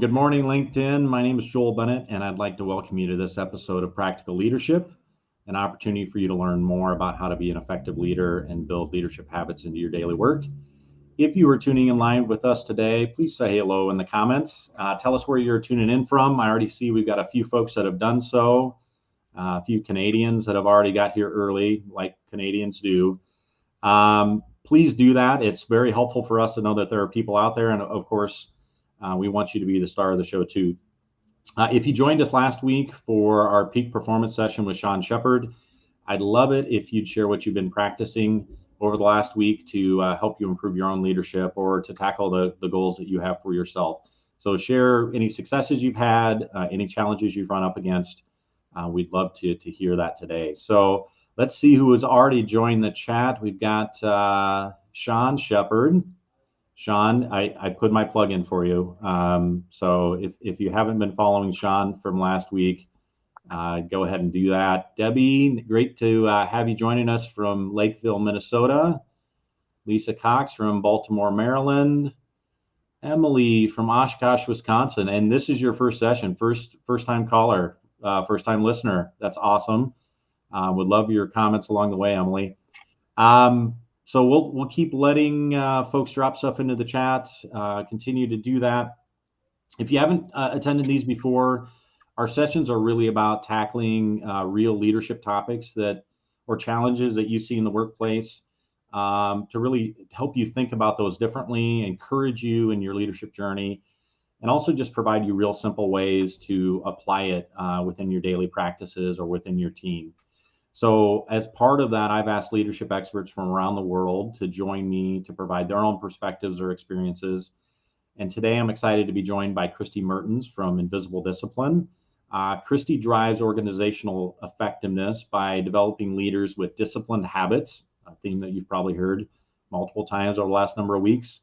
good morning, LinkedIn. My name is Joel Bennett, and I'd like to welcome you to this episode of Practical Leadership, an opportunity for you to learn more about how to be an effective leader and build leadership habits into your daily work. If you are tuning in live with us today, please say hello in the comments. Tell us where you're tuning in from. I already see we've got a few folks that have done so, a few Canadians that have already got here early, like Canadians do. Please do that. It's very helpful for us to know that there are people out there, and of course, we want you to be the star of the show too. If you joined us last week for our peak performance session with Sean Shepard, I'd love it if you'd share what you've been practicing over the last week to help you improve your own leadership or to tackle the goals that you have for yourself. So share any successes you've had, any challenges you've run up against. We'd love to hear that today. So let's see who has already joined the chat. We've got Sean Shepard. Sean, I put my plug in for you. So if you haven't been following Sean from last week, go ahead and do that. Debbie, great to have you joining us from Lakeville, Minnesota. Lisa Cox from Baltimore, Maryland. Emily from Oshkosh, Wisconsin. And this is your first session, first time caller, first time listener. That's awesome. Would love your comments along the way, Emily. So we'll keep letting folks drop stuff into the chat. Continue to do that. If you haven't attended these before, our sessions are really about tackling real leadership topics or challenges that you see in the workplace to really help you think about those differently, encourage you in your leadership journey, and also just provide you real simple ways to apply it within your daily practices or within your team. So as part of that, I've asked leadership experts from around the world to join me to provide their own perspectives or experiences. And today I'm excited to be joined by Christi Mertens from Invisible Discipline. Christi drives organizational effectiveness by developing leaders with disciplined habits, a theme that you've probably heard multiple times over the last number of weeks,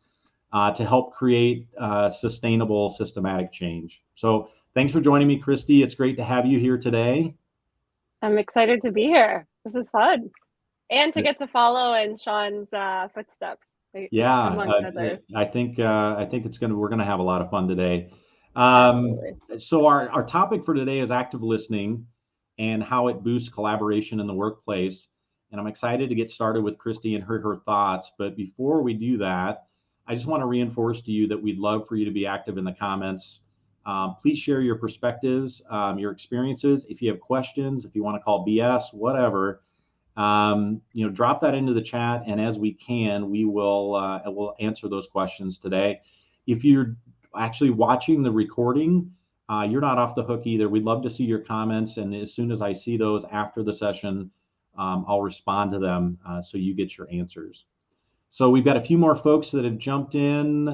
to help create sustainable, systematic change. So thanks for joining me, Christi. It's great to have you here today. I'm excited to be here. This is fun. And to get to follow in Sean's footsteps. Yeah, I think we're gonna have a lot of fun today. So our topic for today is active listening and how it boosts collaboration in the workplace. And I'm excited to get started with Christi and her thoughts. But before we do that, I just want to reinforce to you that we'd love for you to be active in the comments. Please share your perspectives, your experiences. If you have questions, if you want to call BS, whatever, drop that into the chat, and as we can, we'll answer those questions today. If you're actually watching the recording, you're not off the hook either. We'd love to see your comments, and as soon as I see those after the session, I'll respond to them so you get your answers. So we've got a few more folks that have jumped in.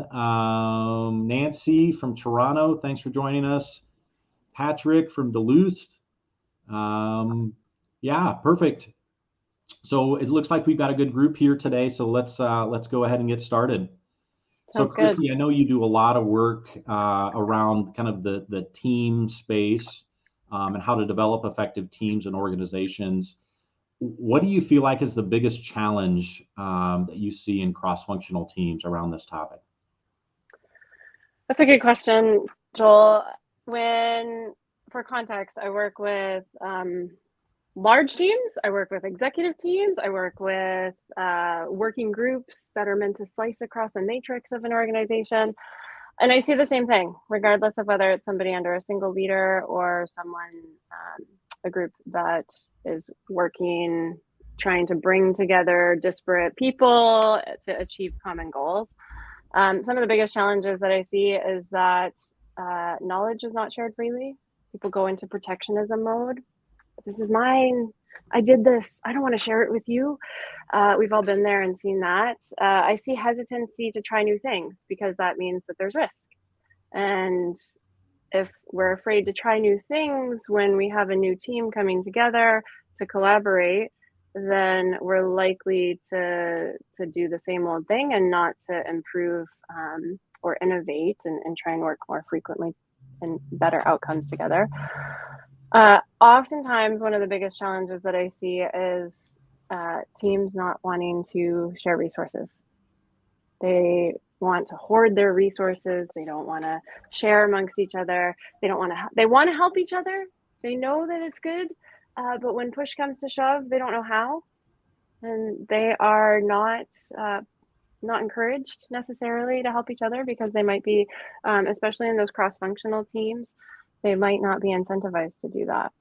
Nancy from Toronto, thanks for joining us. Patrick from Duluth. Yeah, perfect. So it looks like we've got a good group here today. So let's go ahead and get started. So Christi, I know you do a lot of work around kind of the team space and how to develop effective teams and organizations. What do you feel like is the biggest challenge that you see in cross-functional teams around this topic? That's a good question, Joel. For context, I work with large teams. I work with executive teams. I work with working groups that are meant to slice across a matrix of an organization. And I see the same thing, regardless of whether it's somebody under a single leader or a group that is working, trying to bring together disparate people to achieve common goals. Some of the biggest challenges that I see is that knowledge is not shared freely. People go into protectionism mode. This is mine. I did this. I don't want to share it with you. We've all been there and seen that. I see hesitancy to try new things because that means that there's risk. And if we're afraid to try new things when we have a new team coming together to collaborate, then we're likely to do the same old thing and not to improve or innovate and try and work more frequently and better outcomes together. Oftentimes, one of the biggest challenges that I see is teams not wanting to share resources. They want to hoard their resources. They don't want to share amongst each other. They want to help each other. They know that it's good, but when push comes to shove, they don't know how, and they are not encouraged necessarily to help each other because they might be, especially in those cross-functional teams, they might not be incentivized to do that.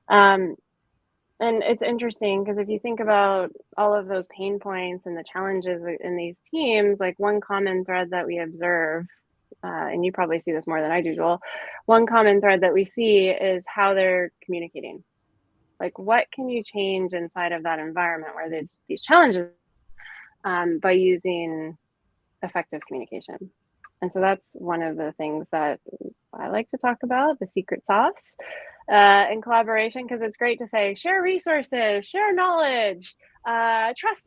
And it's interesting because if you think about all of those pain points and the challenges in these teams, like one common thread that we observe, and you probably see this more than I do, Joel, one common thread that we see is how they're communicating. Like, what can you change inside of that environment where there's these challenges by using effective communication? And so that's one of the things that I like to talk about, the secret sauce in collaboration, because it's great to say, share resources, share knowledge, trust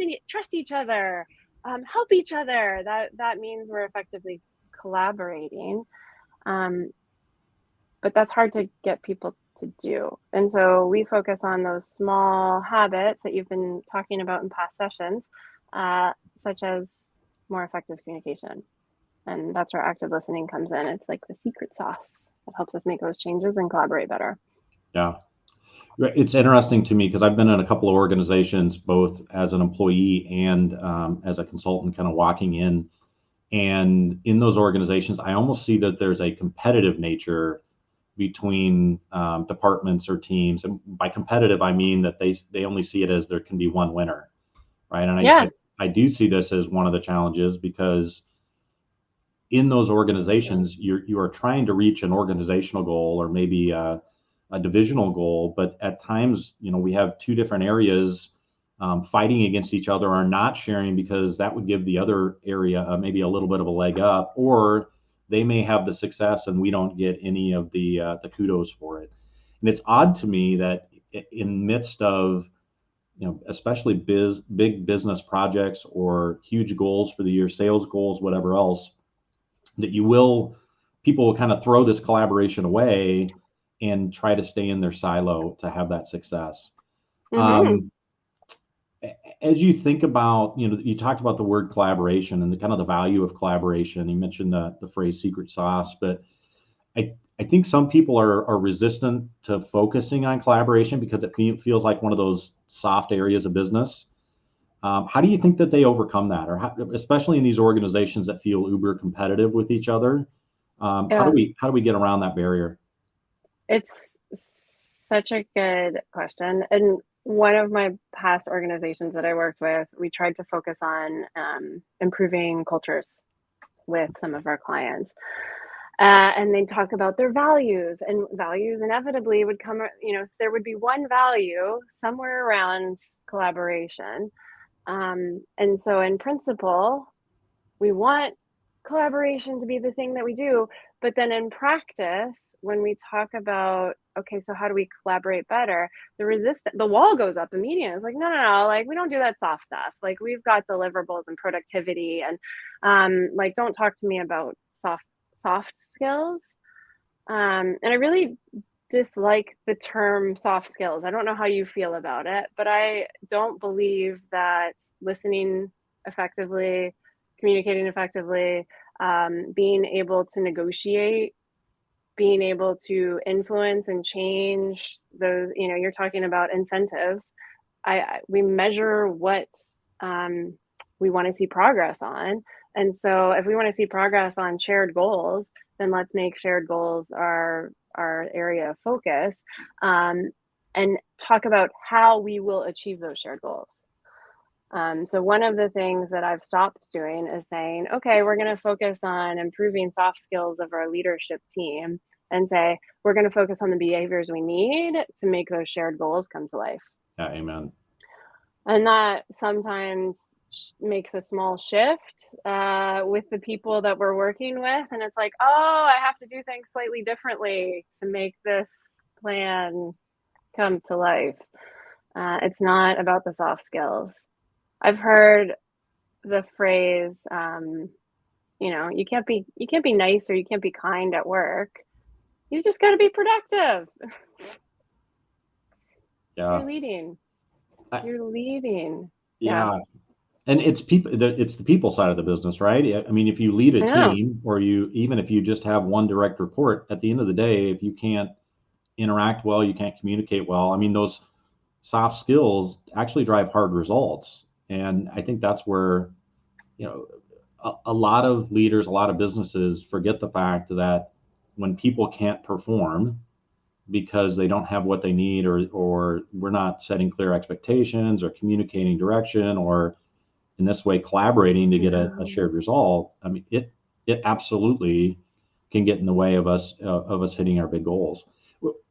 each other, help each other. That means we're effectively collaborating. But that's hard to get people to do. And so we focus on those small habits that you've been talking about in past sessions, such as more effective communication. And that's where active listening comes in. It's like the secret sauce that helps us make those changes and collaborate better. Yeah. It's interesting to me because I've been in a couple of organizations, both as an employee and as a consultant, kind of walking in. And in those organizations, I almost see that there's a competitive nature between departments or teams. And by competitive, I mean that they only see it as there can be one winner, right? And I do see this as one of the challenges because in those organizations, you are trying to reach an organizational goal or maybe a divisional goal, but at times, we have two different areas fighting against each other or not sharing because that would give the other area maybe a little bit of a leg up, or they may have the success and we don't get any of the kudos for it. And it's odd to me that in midst of especially big business projects or huge goals for the year, sales goals, whatever else, that people will kind of throw this collaboration away and try to stay in their silo to have that success. Mm-hmm. As you think about, you talked about the word collaboration and the kind of the value of collaboration. You mentioned the phrase secret sauce, but I think some people are resistant to focusing on collaboration because it feels like one of those soft areas of business. How do you think that they overcome that, or especially in these organizations that feel uber competitive with each other? How do we get around that barrier? It's such a good question. And one of my past organizations that I worked with, we tried to focus on improving cultures with some of our clients. And they talk about their values, and values inevitably would come, there would be one value somewhere around collaboration. And so in principle, we want collaboration to be the thing that we do. But then in practice, when we talk about, okay, so how do we collaborate better? The wall goes up immediately. It's like, no, like we don't do that soft stuff. Like we've got deliverables and productivity, and like don't talk to me about soft skills. And I really dislike the term soft skills. I don't know how you feel about it, but I don't believe that listening effectively, communicating effectively, being able to negotiate, being able to influence and change those, you're talking about incentives. We measure what we want to see progress on. And so if we want to see progress on shared goals, then let's make shared goals our area of focus, and talk about how we will achieve those shared goals. So one of the things that I've stopped doing is saying, okay, we're going to focus on improving soft skills of our leadership team and say, we're going to focus on the behaviors we need to make those shared goals come to life. Yeah, amen. And that sometimes makes a small shift with the people that we're working with. And it's like, oh, I have to do things slightly differently to make this plan come to life. It's not about the soft skills. I've heard the phrase, you can't be nice or you can't be kind at work. You just got to be productive. Yeah. You're leading. Yeah. And it's it's the people side of the business, right? I mean, if you lead a Yeah. team, or even if you just have one direct report, at the end of the day, if you can't interact well, you can't communicate well. I mean, those soft skills actually drive hard results. And I think that's where, you know, a lot of leaders, a lot of businesses forget the fact that when people can't perform because they don't have what they need, or we're not setting clear expectations or communicating direction, or in this way collaborating to get a Yeah. shared result, I mean, it absolutely can get in the way of us hitting our big goals.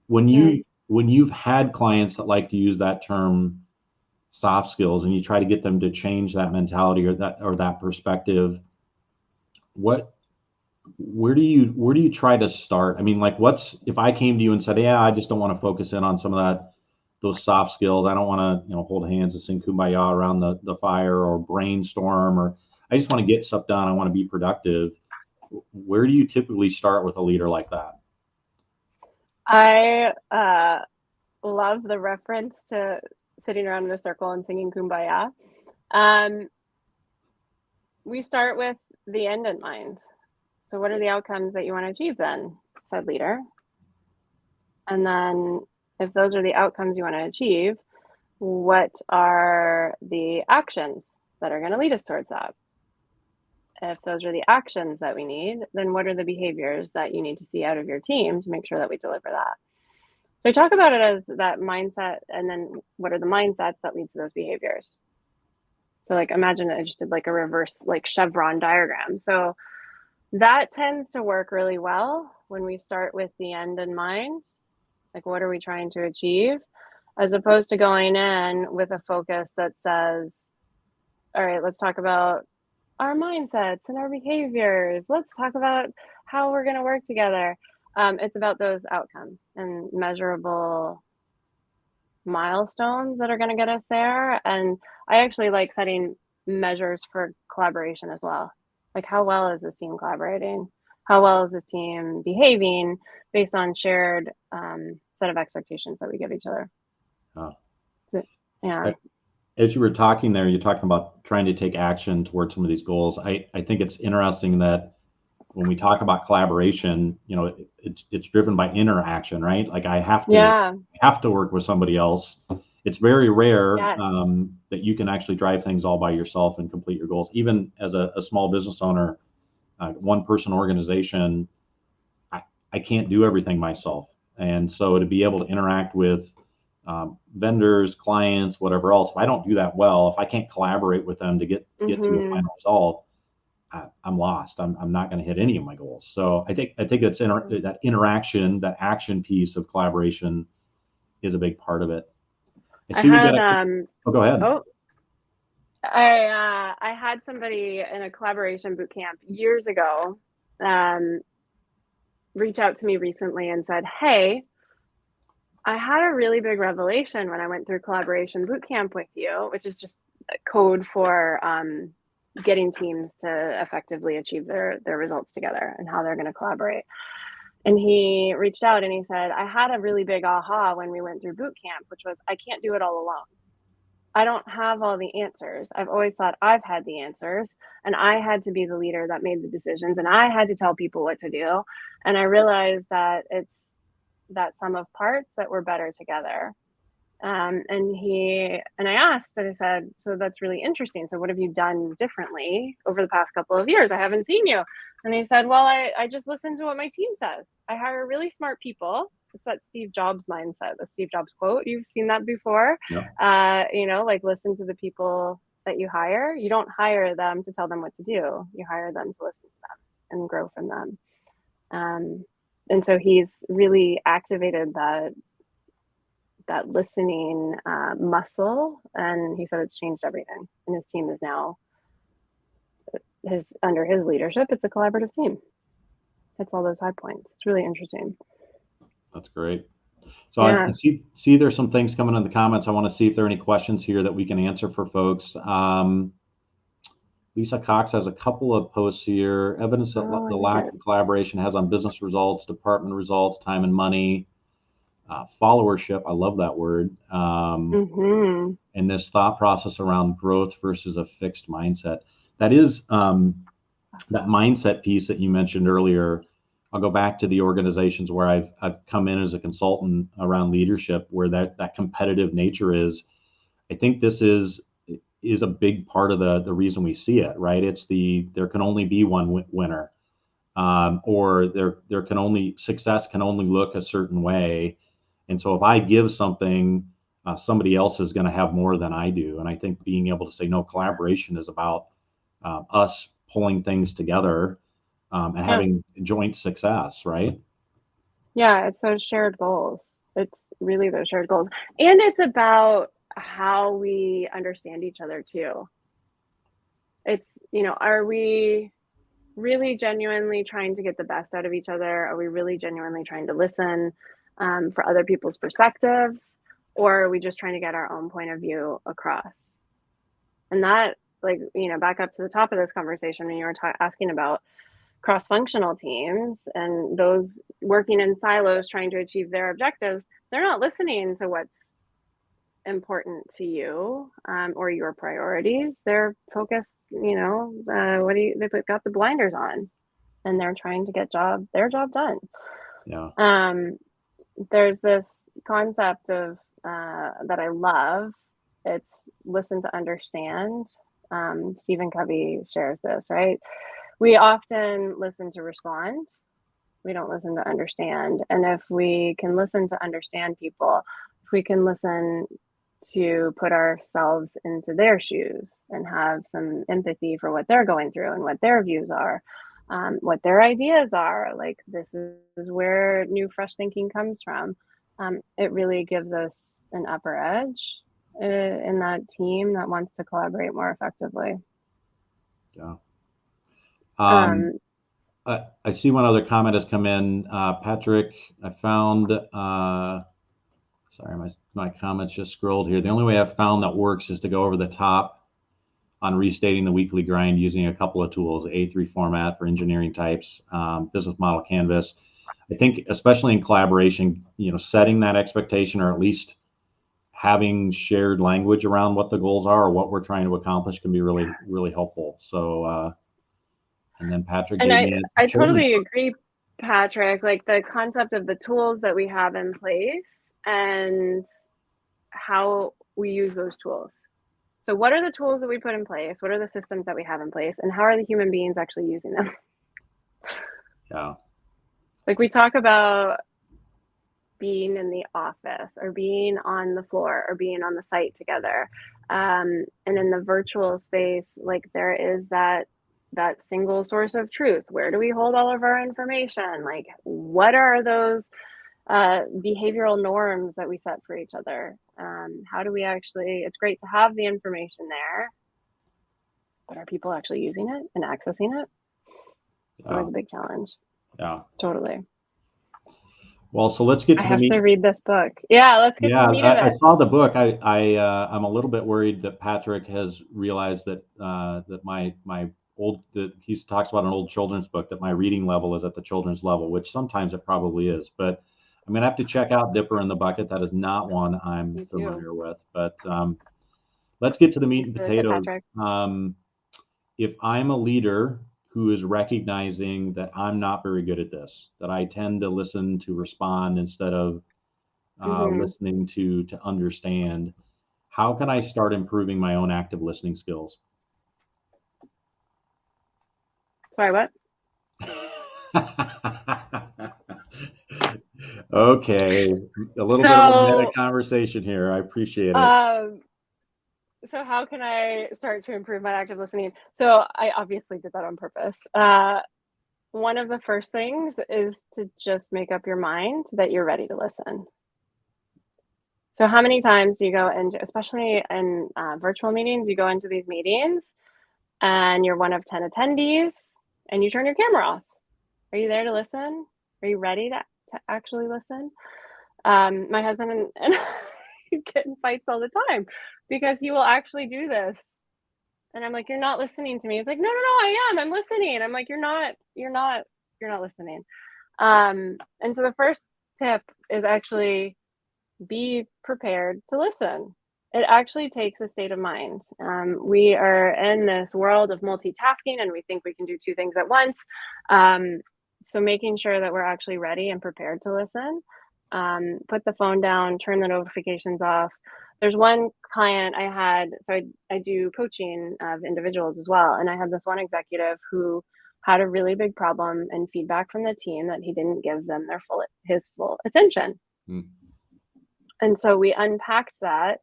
When Mm. you've had clients that like to use that term soft skills, and you try to get them to change that mentality, or that perspective, what where do you try to start? I mean, like, what's if I came to you and said, yeah, I just don't want to focus in on some of those soft skills. I don't want to, hold hands and sing kumbaya around the fire, or brainstorm, or I just want to get stuff done. I want to be productive. Where do you typically start with a leader like that? I love the reference to sitting around in a circle and singing kumbaya. Um, we start with the end in mind. So, what are the outcomes that you want to achieve then, said leader? And then, if those are the outcomes you want to achieve, what are the actions that are going to lead us towards that? If those are the actions that we need, then what are the behaviors that you need to see out of your team to make sure that we deliver that? So I talk about it as that mindset, and then what are the mindsets that lead to those behaviors? So like imagine I just did like a reverse like chevron diagram. So that tends to work really well when we start with the end in mind. Like what are we trying to achieve? As opposed to going in with a focus that says, all right, let's talk about our mindsets and our behaviors. Let's talk about how we're going to work together. It's about those outcomes and measurable milestones that are going to get us there. And I actually like setting measures for collaboration as well. Like, how well is this team collaborating? How well is this team behaving based on shared set of expectations that we give each other? Uh, So, yeah. as you were talking there, you're talking about trying to take action towards some of these goals. I think it's interesting that when we talk about collaboration, it's driven by interaction, right? Like, I Yeah. have to work with somebody else. It's very rare Yes. that you can actually drive things all by yourself and complete your goals. Even as a small business owner, one person organization, I, I can't do everything myself. And so to be able to interact with vendors, clients, whatever else, if I don't do that well, if I can't collaborate with them to get to a Mm-hmm. final result, I'm lost. I'm not going to hit any of my goals. So I think it's that interaction, that action piece of collaboration is a big part of it. I I see we've got had a. Oh, go ahead. oh I had somebody in a collaboration boot camp years ago reach out to me recently and said, "Hey, I had a really big revelation when I went through collaboration boot camp with you," which is just a code for getting teams to effectively achieve their results together and how they're going to collaborate. And he reached out and he said, "I had a really big aha when we went through boot camp, which was I can't do it all alone. I don't have all the answers. I've always thought I've had the answers, and I had to be the leader that made the decisions, and I had to tell people what to do. And I realized that it's that sum of parts that we're better together." And I asked, and I said, "So that's really interesting. So what have you done differently over the past couple of years? I haven't seen you." And he said, "Well, I just listen to what my team says. I hire really smart people." It's that Steve Jobs mindset, the Steve Jobs quote. You've seen that before. Yeah. Like listen to the people that you hire. You don't hire them to tell them what to do. You hire them to listen to them and grow from them. And so he's really activated that listening muscle, and he said it's changed everything. And his team is now under his leadership. It's a collaborative team. It's all those high points. It's really interesting. That's great. So I Yeah. see there's some things coming in the comments. I want to see if there are any questions here that we can answer for folks. Lisa Cox has a couple of posts here. Evidence that Oh, the I like lack it. of collaboration has on business results, department results, time and money, followership. I love that word. Mm-hmm. and this thought process around growth versus a fixed mindset. That is that mindset piece that you mentioned earlier. I'll go back to the organizations where I've come in as a consultant around leadership, where that competitive nature is. I think this is a big part of the reason we see it, right? It's there can only be one winner, or there can only success can only look a certain way, and so if I give something, somebody else is going to have more than I do. And I think being able to say no, collaboration is about us pulling things together and having joint success, right? Yeah, it's those shared goals. It's really those shared goals. And it's about how we understand each other too. It's, are we really genuinely trying to get the best out of each other? Are we really genuinely trying to listen for other people's perspectives? Or are we just trying to get our own point of view across? And that, back up to the top of this conversation when you were asking about cross-functional teams and those working in silos trying to achieve their objectives, they're not listening to what's important to you or your priorities. They're focused, they've got the blinders on and they're trying to get their job done. Yeah. There's this concept of that I love. It's listen to understand. Stephen Covey shares this, right? We often listen to respond. We don't listen to understand. And if we can listen to understand people, if we can listen to put ourselves into their shoes and have some empathy for what they're going through and what their views are, what their ideas are, like this is where new fresh thinking comes from. It really gives us an upper edge in that team that wants to collaborate more effectively. Yeah. I see one other comment has come in. Patrick, I found, sorry, my comments just scrolled here. The only way I've found that works is to go over the top on restating the weekly grind using a couple of tools, A3 format for engineering types, business model canvas. I think, especially in collaboration, setting that expectation, or at least having shared language around what the goals are or what we're trying to accomplish, can be really, really helpful. So, and then Patrick and gave me I totally agree, Patrick, like the concept of the tools that we have in place and how we use those tools. So what are the tools that we put in place? What are the systems that we have in place? And how are the human beings actually using them? Yeah. Like we talk about being in the office or being on the floor or being on the site together. And in the virtual space, like there is that single source of truth. Where do we hold all of our information? Like what are those behavioral norms that we set for each other? How do we actually, it's great to have the information there, but are people actually using it and accessing it? It's always a big challenge. Yeah. Totally. Well, so let's get to I have to read this book. Yeah, let's get to the meat of it. I saw the book. I'm a little bit worried that Patrick has realized that that he talks about an old children's book, that my reading level is at the children's level, which sometimes it probably is. But I'm gonna have to check out Dipper in the Bucket. That is not one I'm familiar with. But let's get to the meat and potatoes. If I'm a leader who is recognizing that I'm not very good at this, that I tend to listen to respond instead of listening to understand, how can I start improving my own active listening skills? Sorry, what? Okay, a little bit of a meta conversation here. I appreciate it. So how can I start to improve my active listening? So I obviously did that on purpose. One of the first things is to just make up your mind that you're ready to listen. So how many times do you go into, especially in virtual meetings, you go into these meetings and you're one of 10 attendees and you turn your camera off? Are you there to listen? Are you ready to actually listen? My husband and I get in fights all the time because he will actually do this. And I'm like, you're not listening to me. He's like, no, I am. I'm listening. I'm like, you're not listening. And so the first tip is actually be prepared to listen. It actually takes a state of mind. We are in this world of multitasking and we think we can do two things at once. So making sure that we're actually ready and prepared to listen, put the phone down, turn the notifications off. There's one client I had, so I do coaching of individuals as well. And I had this one executive who had a really big problem and feedback from the team that he didn't give them his full attention. Mm. And so we unpacked that.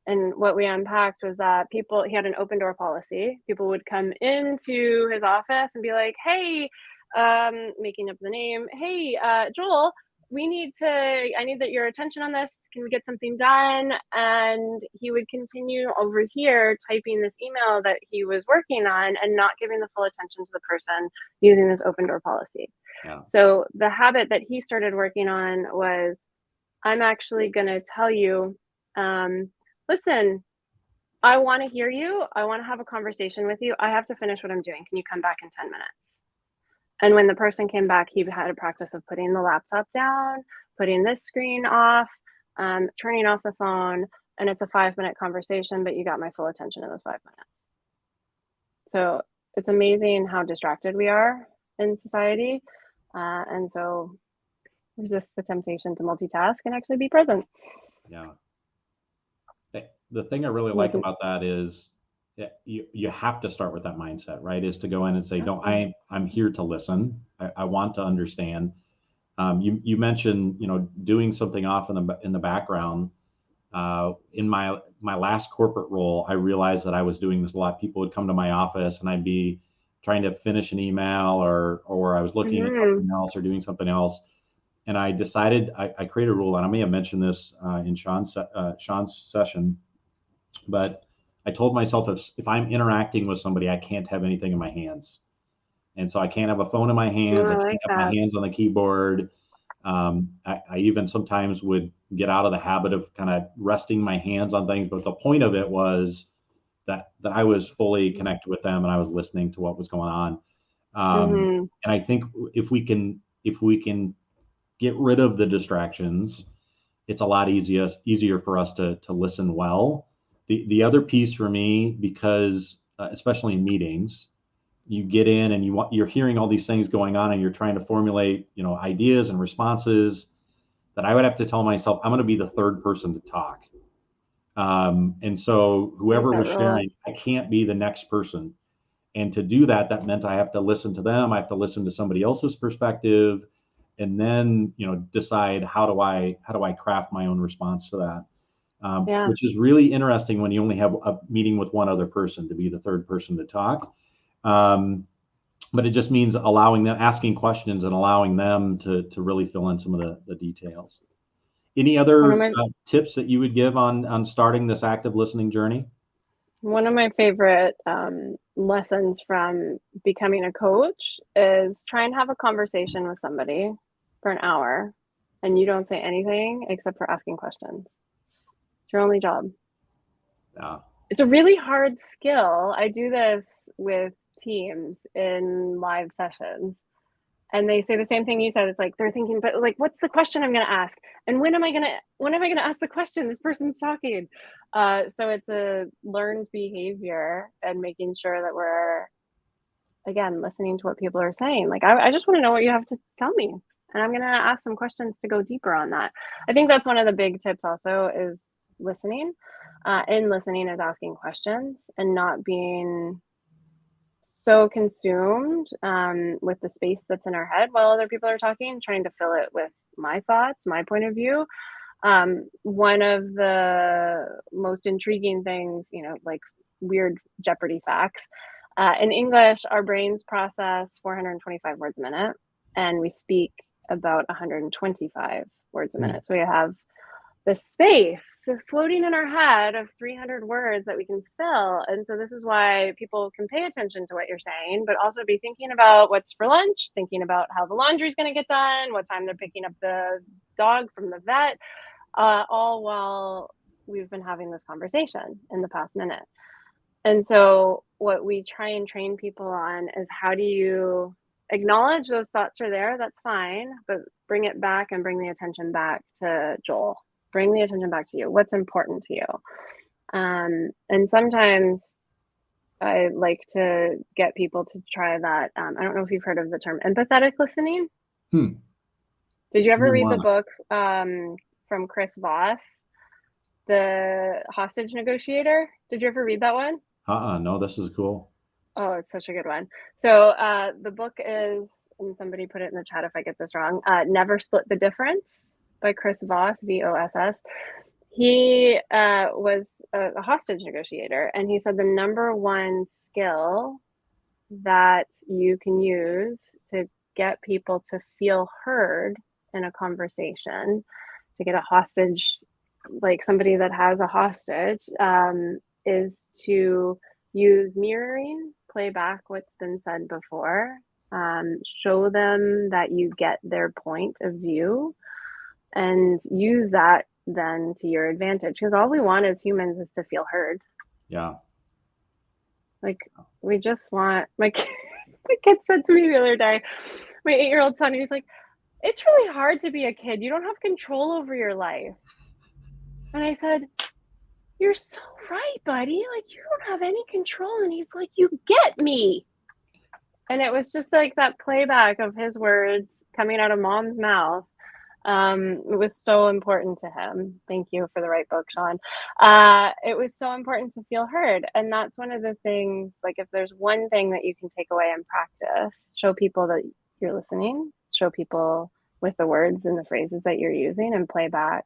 And what we unpacked was that he had an open door policy. People would come into his office and be like, hey, making up the name, hey, Joel, I need your attention on this. Can we get something done? And he would continue over here typing this email that he was working on and not giving the full attention to the person using this open door policy. Yeah. So the habit that he started working on was, I'm actually going to tell you, listen, I want to hear you. I want to have a conversation with you. I have to finish what I'm doing. Can you come back in 10 minutes? And when the person came back, he had a practice of putting the laptop down, putting this screen off, turning off the phone, and it's a 5-minute conversation, but you got my full attention in those 5 minutes. So it's amazing how distracted we are in society. And so resist the temptation to multitask and actually be present. Yeah. The thing I really like about that is you have to start with that mindset, right? Is to go in and say, no, I'm here to listen. I want to understand. You mentioned, doing something off in the background. In my last corporate role, I realized that I was doing this a lot. People would come to my office and I'd be trying to finish an email or I was looking at something else or doing something else. And I decided I created a rule, and I may have mentioned this in Sean's session, but I told myself if I'm interacting with somebody, I can't have anything in my hands. And so I can't have a phone in my hands. I can't have my hands on the keyboard. I even sometimes would get out of the habit of kind of resting my hands on things. But the point of it was that I was fully connected with them and I was listening to what was going on. And I think if we can get rid of the distractions, it's a lot easier for us to listen well. The other piece for me, because especially in meetings, you get in and you're hearing all these things going on and you're trying to formulate, ideas and responses, that I would have to tell myself, I'm going to be the third person to talk. And so whoever was sharing, I can't be the next person. And to do that, that meant I have to listen to them. I have to listen to somebody else's perspective, and then, decide how do I craft my own response to that. Which is really interesting when you only have a meeting with one other person to be the third person to talk. But it just means asking questions and allowing them to really fill in some of the details. Any other tips that you would give on starting this active listening journey? One of my favorite lessons from becoming a coach is try and have a conversation with somebody for an hour and you don't say anything except for asking questions. It's your only job. Yeah. It's a really hard skill. I do this with teams in live sessions. And they say the same thing you said. It's like they're thinking, but like, what's the question I'm going to ask? And when am I going to ask the question? This person's talking. So it's a learned behavior and making sure that we're, again, listening to what people are saying. Like, I just want to know what you have to tell me. And I'm going to ask some questions to go deeper on that. I think that's one of the big tips also is listening. In listening is asking questions and not being so consumed with the space that's in our head while other people are talking, trying to fill it with my thoughts, my point of view. One of the most intriguing things, like weird Jeopardy facts, in English, our brains process 425 words a minute, and we speak about 125 words a minute. So we have the space floating in our head of 300 words that we can fill. And so this is why people can pay attention to what you're saying, but also be thinking about what's for lunch, thinking about how the laundry's going to get done, what time they're picking up the dog from the vet, all while we've been having this conversation in the past minute. And so what we try and train people on is, how do you acknowledge those thoughts are there? That's fine, but bring it back and bring the attention back to Joel. Bring the attention back to you. What's important to you? And sometimes I like to get people to try that. I don't know if you've heard of the term empathetic listening. Hmm. Did you Tell ever me read more the on that. book from Chris Voss, The Hostage Negotiator? Did you ever read that one? No, this is cool. Oh, it's such a good one. So the book is, and somebody put it in the chat if I get this wrong, Never Split the Difference by Chris Voss, Voss. He was a hostage negotiator, and he said the number one skill that you can use to get people to feel heard in a conversation, to get a hostage, like somebody that has a hostage, is to use mirroring, play back what's been said before, show them that you get their point of view, and use that then to your advantage. Because all we want as humans is to feel heard. Yeah. Like, we just want, my kid said to me the other day, my 8-year-old son, he's like, it's really hard to be a kid. You don't have control over your life. And I said, you're so right, buddy. Like, you don't have any control. And he's like, you get me. And it was just like that playback of his words coming out of mom's mouth. It was so important to him. Thank you for the right book, Sean. It was so important to feel heard. And that's one of the things, like, if there's one thing that you can take away and practice, show people that you're listening, show people with the words and the phrases that you're using, and play back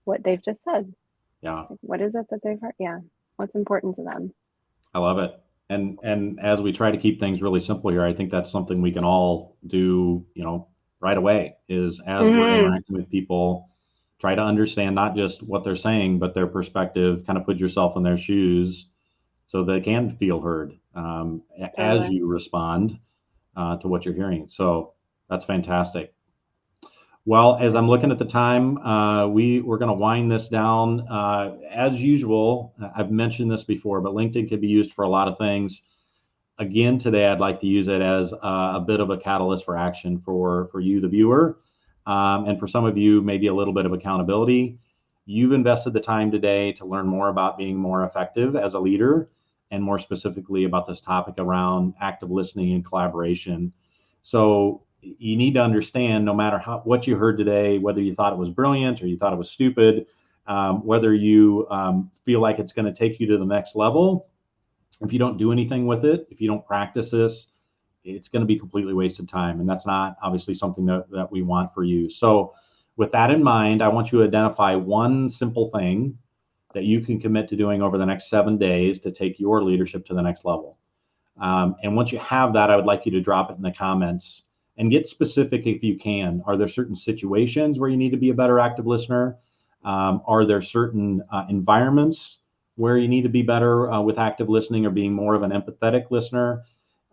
what they've just said. Yeah. Like, what is it that they've heard? Yeah. What's important to them? I love it. And as we try to keep things really simple here, I think that's something we can all do, right away, is as we're interacting with people, try to understand not just what they're saying, but their perspective, kind of put yourself in their shoes so they can feel heard as you respond to what you're hearing. So that's fantastic. Well, as I'm looking at the time, we're going to wind this down. As usual, I've mentioned this before, but LinkedIn can be used for a lot of things. Again, today I'd like to use it as a bit of a catalyst for action for you, the viewer, and for some of you, maybe a little bit of accountability. You've invested the time today to learn more about being more effective as a leader, and more specifically about this topic around active listening and collaboration. So you need to understand, no matter what you heard today, whether you thought it was brilliant or you thought it was stupid, whether you feel like it's going to take you to the next level, if you don't do anything with it, if you don't practice this, it's going to be completely wasted time. And that's not obviously something that we want for you. So with that in mind, I want you to identify one simple thing that you can commit to doing over the next 7 days to take your leadership to the next level. And once you have that, I would like you to drop it in the comments and get specific if you can. Are there certain situations where you need to be a better active listener? Are there certain environments where you need to be better with active listening or being more of an empathetic listener?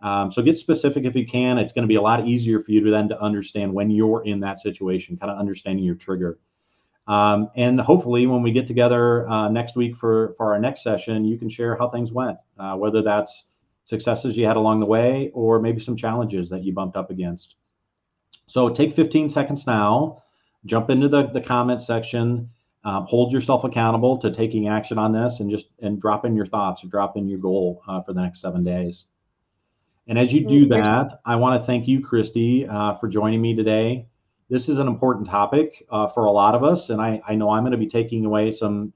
So get specific if you can. It's going to be a lot easier for you to then to understand when you're in that situation, kind of understanding your trigger. And hopefully when we get together next week for our next session, you can share how things went, whether that's successes you had along the way or maybe some challenges that you bumped up against. So take 15 seconds now, jump into the comment section, hold yourself accountable to taking action on this, and drop in your thoughts or drop in your goal for the next 7 days. And as you do that, I want to thank you, Christi, for joining me today. This is an important topic for a lot of us, and I know I'm going to be taking away some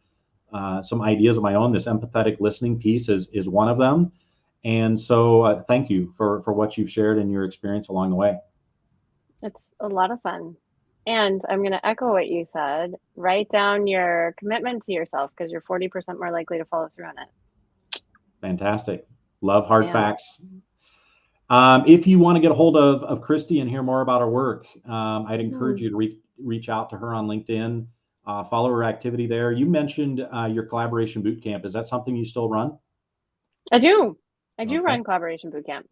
ideas of my own. This empathetic listening piece is one of them. And so thank you for what you've shared and your experience along the way. It's a lot of fun. And I'm going to echo what you said. Write down your commitment to yourself, because you're 40% more likely to follow through on it. Fantastic. Love hard facts. If you want to get a hold of Christi and hear more about her work, I'd encourage you to reach out to her on LinkedIn, follow her activity there. You mentioned your collaboration bootcamp. Is that something you still run? I do. Run collaboration bootcamp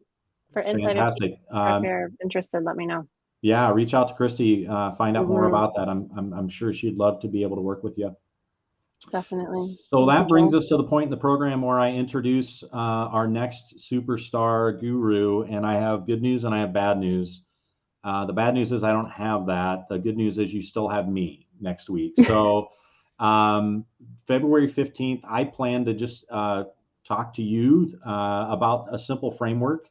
for inside of team. If you're interested, let me know. Yeah, reach out to Christi, find out more about that. I'm sure she'd love to be able to work with you. Definitely. So that brings us to the point in the program where I introduce our next superstar guru, and I have good news and I have bad news. The bad news is I don't have that. The good news is you still have me next week. So February 15th, I plan to just talk to you about a simple framework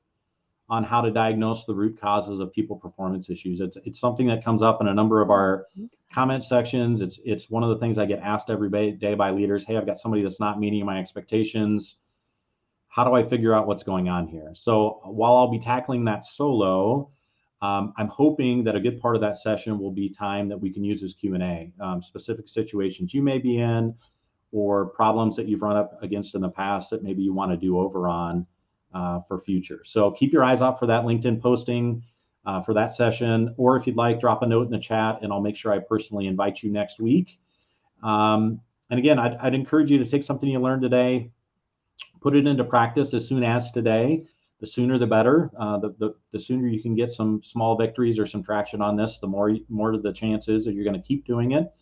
on how to diagnose the root causes of people performance issues. It's something that comes up in a number of our comment sections. It's one of the things I get asked every day by leaders. Hey, I've got somebody that's not meeting my expectations. How do I figure out what's going on here? So while I'll be tackling that solo, I'm hoping that a good part of that session will be time that we can use as Q&A, specific situations you may be in, or problems that you've run up against in the past that maybe you want to do over on for future. So keep your eyes out for that LinkedIn posting for that session, or if you'd like, drop a note in the chat and I'll make sure I personally invite you next week. And again, I'd encourage you to take something you learned today, put it into practice as soon as today. The sooner the better. The sooner you can get some small victories or some traction on this, the more the chances that you're going to keep doing it.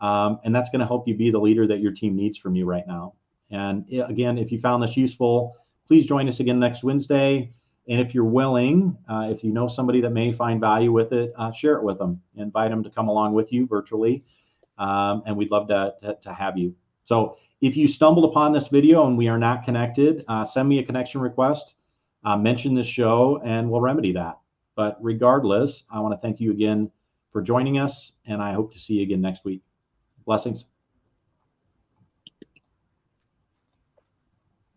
And that's going to help you be the leader that your team needs from you right now. And again, if you found this useful, please join us again next Wednesday. And if you're willing, if you know somebody that may find value with it, share it with them. Invite them to come along with you virtually. And we'd love to have you. So if you stumbled upon this video and we are not connected, send me a connection request, mention this show, and we'll remedy that. But regardless, I want to thank you again for joining us, and I hope to see you again next week. Blessings.